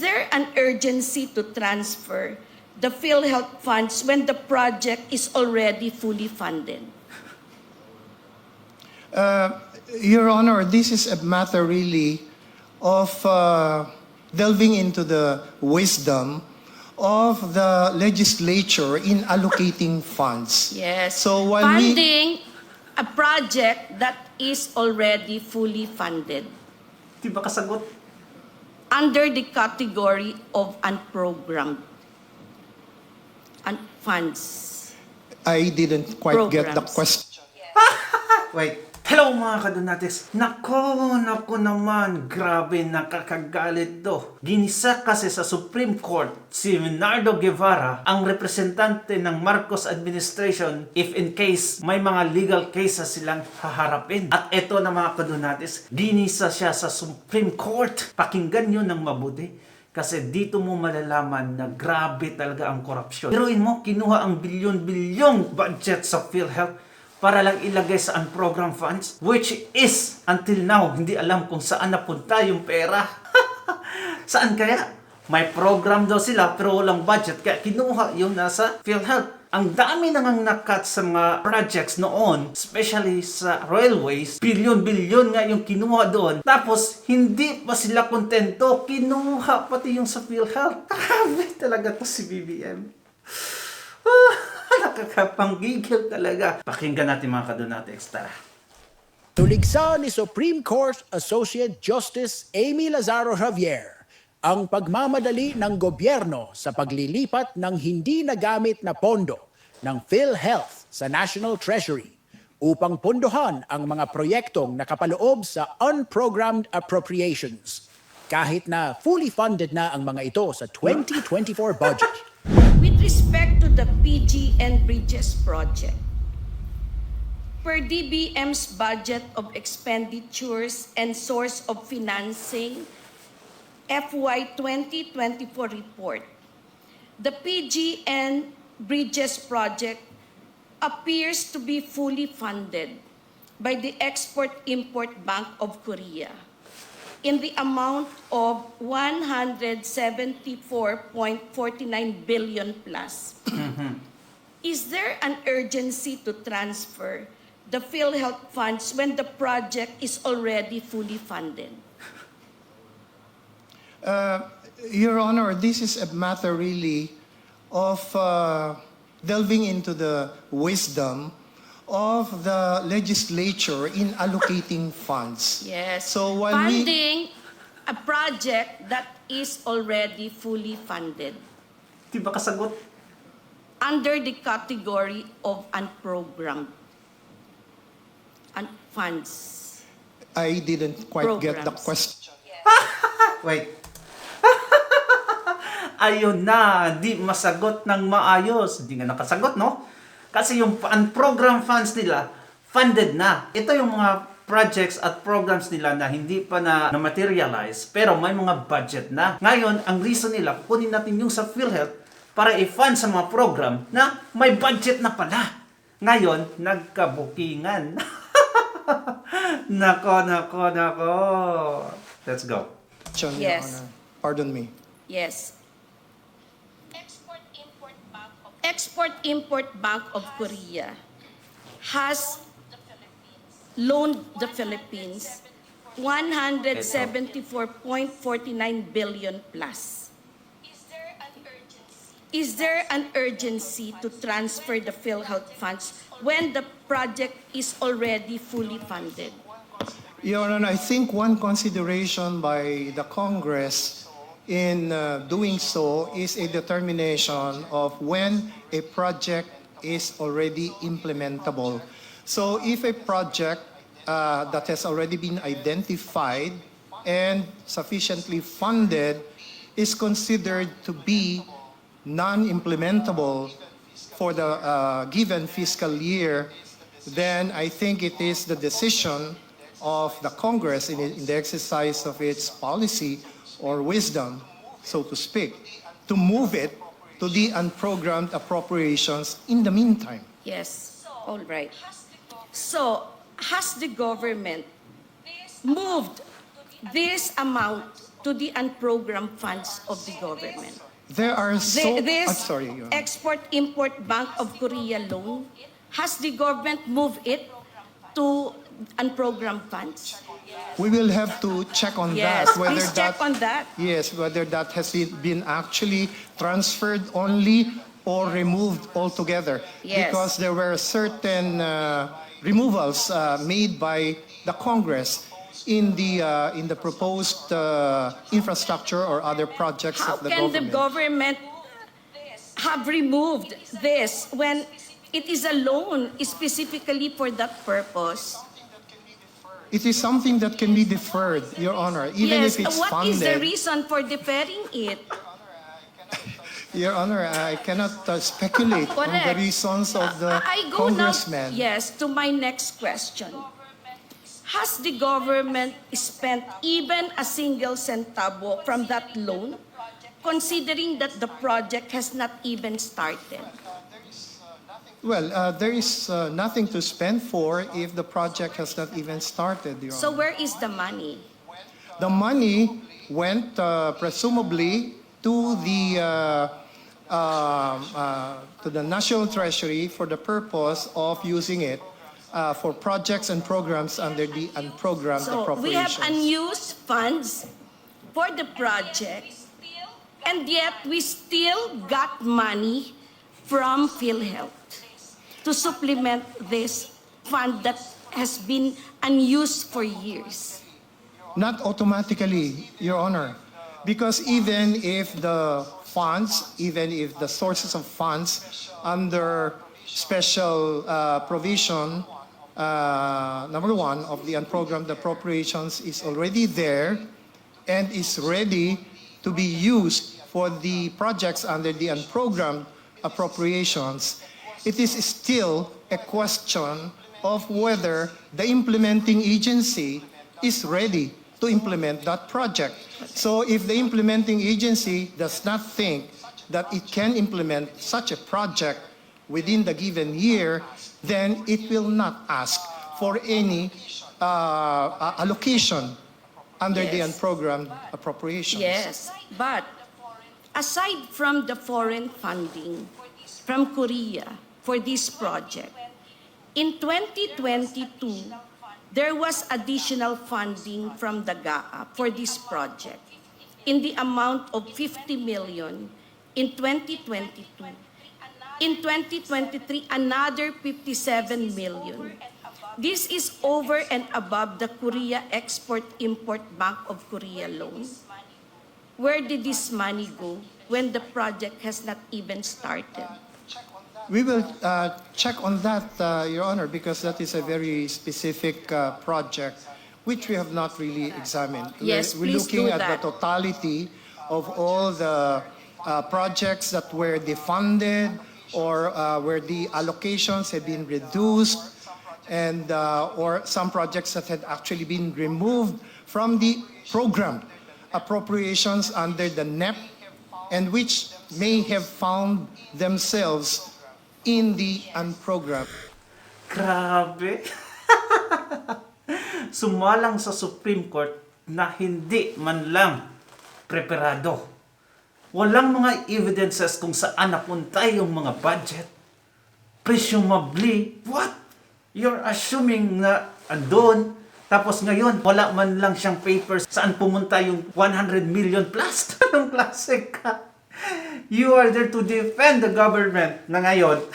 there an urgency to transfer the Philhealth funds when the project is already fully funded? Your Honor, this is a matter really of delving into the wisdom of the legislature in allocating funds. Yes. So while funding a project that is already fully funded Di ba kasagot? under the category of unprogrammed funds. I didn't quite get the Programs. question. Wait. Hello mga kadunatis. Nako naman. Grabe, nakakagalit do. Ginisa kasi sa Supreme Court si Menardo Guevarra, ang representante ng Marcos administration if in case may mga legal cases silang haharapin. At eto na mga kadunatis, ginisa siya sa Supreme Court. Pakinggan nyo ng mabuti. Kasi dito mo malalaman na grabe talaga ang korupsyon. Biruin mo, kinuha ang bilyon-bilyong budget sa Philhealth para lang ilagay sa unprogrammed funds, which is, until now, hindi alam kung saan napunta yung pera. Saan kaya? May program daw sila, pero walang budget, kaya kinuha yung nasa Philhealth. Ang dami nang nakat sa mga projects noon, especially sa railways, bilyon-bilyon nga yung kinuha doon. Tapos, hindi pa sila kontento, kinuha pati yung sa Philhealth. Grabe talaga to si BBM. Nakakapanggigil talaga. Pakinggan natin mga kadunatics, tara. Tuligsa ni Supreme Court Associate Justice Amy Lazaro-Javier ang pagmamadali ng gobyerno sa paglilipat ng hindi nagamit na pondo ng Philhealth sa National Treasury upang pondohan ang mga proyektong nakapaloob sa Unprogrammed Appropriations kahit na fully funded na ang mga ito sa 2024 budget. With respect to the PG and Bridges project, per DBM's budget of expenditures and source of financing FY 2024 report, the PG and Bridges project appears to be fully funded by the Export-Import Bank of Korea in the amount of 174.49 billion plus. Is there an urgency to transfer the Philhealth funds when the project is already fully funded? Your Honor, this is a matter really of delving into the wisdom of the legislature in allocating funds. Yes. So while funding a project that is already fully funded Di ba kasagot? under the category of unprogrammed funds. I didn't quite get the Programs. question. Wait. Ayun na, di masagot ng maayos. Hindi nga nakasagot, no? Kasi yung unprogrammed funds nila, funded na. Ito yung mga projects at programs nila na hindi pa na-materialize, pero may mga budget na. Ngayon, ang reason nila, kunin natin yung sa Philhealth para i-fund sa mga program na may budget na pala. Ngayon, nagkabukingan. Nako. Let's go. Your Yes. Honor. Pardon me. Yes. Export-Import Bank of Korea has loaned the Philippines 174.49 billion plus. Is there an urgency to transfer the Philhealth funds when the project is already fully funded? Your Honor, I think one consideration by the Congress in doing so is a determination of when a project is already implementable. So if a project that has already been identified and sufficiently funded is considered to be non-implementable for the given fiscal year, then I think it is the decision of the Congress in the exercise of its policy or wisdom, so to speak, to move it to the unprogrammed appropriations in the meantime. Yes, all right. So, has the government moved this amount to the unprogrammed funds of the government. There are so... This I'm sorry, Your Honor. Export-Import Bank of Korea loan, has the government moved it to unprogrammed funds? We will have to check on Yes, that. please check on that. Yes, whether that has been actually transferred only or removed altogether. Yes. Because there were certain removals made by the Congress in the proposed infrastructure or other projects How of the can government. the government have removed this when it is a loan specifically for that purpose? It is something that can be deferred, Your Honor, even Yes, if it's what funded. is the reason for deferring it? Your Honor, I cannot speculate on the Correct. reasons of the I go congressman. now, yes, to my next question. Has the government spent even a single centavo from that loan, considering that the project has not even started? Well, there is nothing to spend for if the project has not even started, Your So Honor. where is the money? The money went presumably to the National Treasury for the purpose of using it for projects and programs under the unprogrammed So we have appropriations. unused funds for the project, and yet we still got money from Philhealth to supplement this fund that has been unused for years. Not automatically, Your Honor, because even if the funds, even if the sources of funds under special provision, number one, of the unprogrammed appropriations is already there and is ready to be used for the projects under the unprogrammed appropriations, it is still a question of whether the implementing agency is ready to implement that project. So if the implementing agency does not think that it can implement such a project within the given year, then it will not ask for any allocation under the Yes. unprogrammed appropriations. Yes, but aside from the foreign funding from Korea for this project, in 2022, there was additional funding from the GAA for this project in the amount of 50 million in 2022. In 2023, another 57 million. This is over and above the Korea Export-Import Bank of Korea loan. Where did this money go when the project has not even started? We will check on that, Your Honor, because that is a very specific project which we have not really examined. Yes, we're please looking do at that. the totality of all the projects that were defunded or where the allocations have been reduced, and or some projects that had actually been removed from the program appropriations under the NEP, and which may have found themselves in the unprogrammed. Grabe. Sumalang sa Supreme Court na hindi man lang preparado. Walang mga evidences kung saan napunta yung mga budget. Presumably, what? You're assuming na andun, tapos ngayon, wala man lang siyang papers saan pumunta yung 100 million plus. Anong klase ka? You are there to defend the government na ngayon.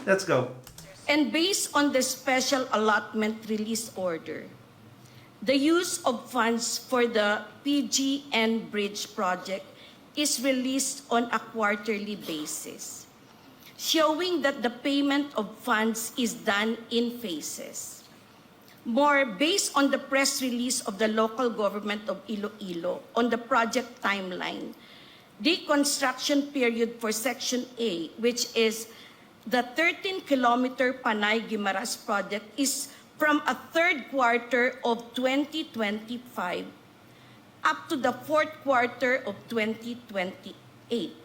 Let's go. And based on the special allotment release order, the use of funds for the PGN Bridge project is released on a quarterly basis, showing that the payment of funds is done in phases. More, based on the press release of the local government of Iloilo on the project timeline, the construction period for Section A, which is the 13-kilometer Panay-Guimaras project, is from a third quarter of 2025 up to the fourth quarter of 2028.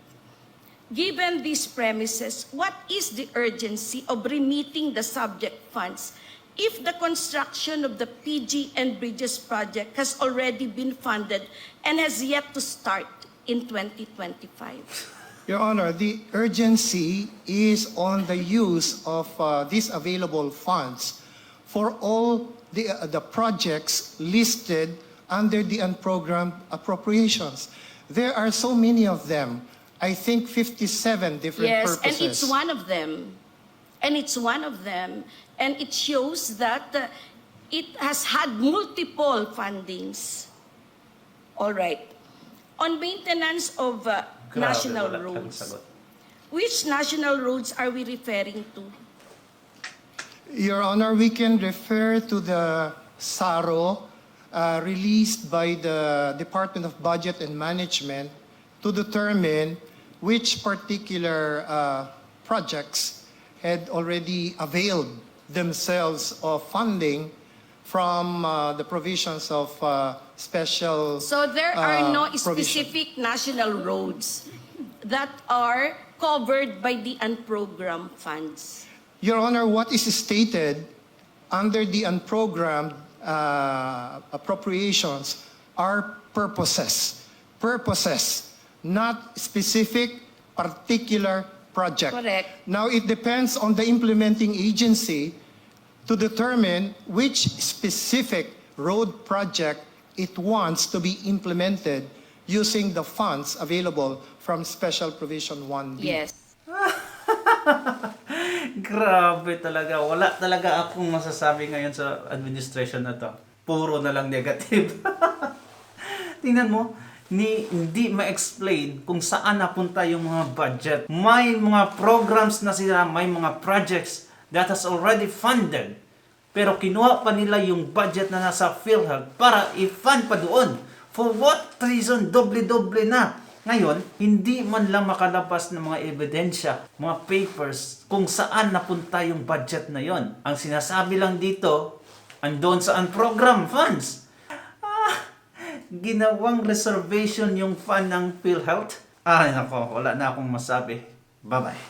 Given these premises, what is the urgency of remitting the subject funds if the construction of the PG and Bridges project has already been funded and has yet to start in 2025? Your Honor, the urgency is on the use of these available funds for all the projects listed under the unprogrammed appropriations. There are so many of them. I think 57 different Yes, purposes. and it's one of them. And it's one of them. And it shows that it has had multiple fundings. All right. On maintenance of national Grabe, wala kang roads, sagot. which national roads are we referring to? Your Honor, we can refer to the SARO released by the Department of Budget and Management to determine which particular projects had already availed themselves of funding from the provisions of special So there are no provision. specific national roads that are covered by the unprogrammed funds. Your Honor, what is stated under the unprogrammed appropriations are purposes. Purposes, not specific particular project. Correct. Now, it depends on the implementing agency to determine which specific road project it wants to be implemented using the funds available from Special Provision 1B. Yes. Grabe talaga. Wala talaga akong masasabi ngayon sa administration na to. Puro na lang negative. Tingnan mo, hindi ma-explain kung saan napunta yung mga budget. May mga programs na sila, may mga projects that has already funded. Pero kinuha pa nila yung budget na nasa Philhealth para i-fund pa doon. For what reason? Doble-doble na. Ngayon, hindi man lang makalabas ng mga ebidensya, mga papers, kung saan napunta yung budget na yon. Ang sinasabi lang dito, andon sa unprogrammed funds. Ginawang reservation yung fund ng Philhealth. Nako, wala na akong masabi. Bye-bye.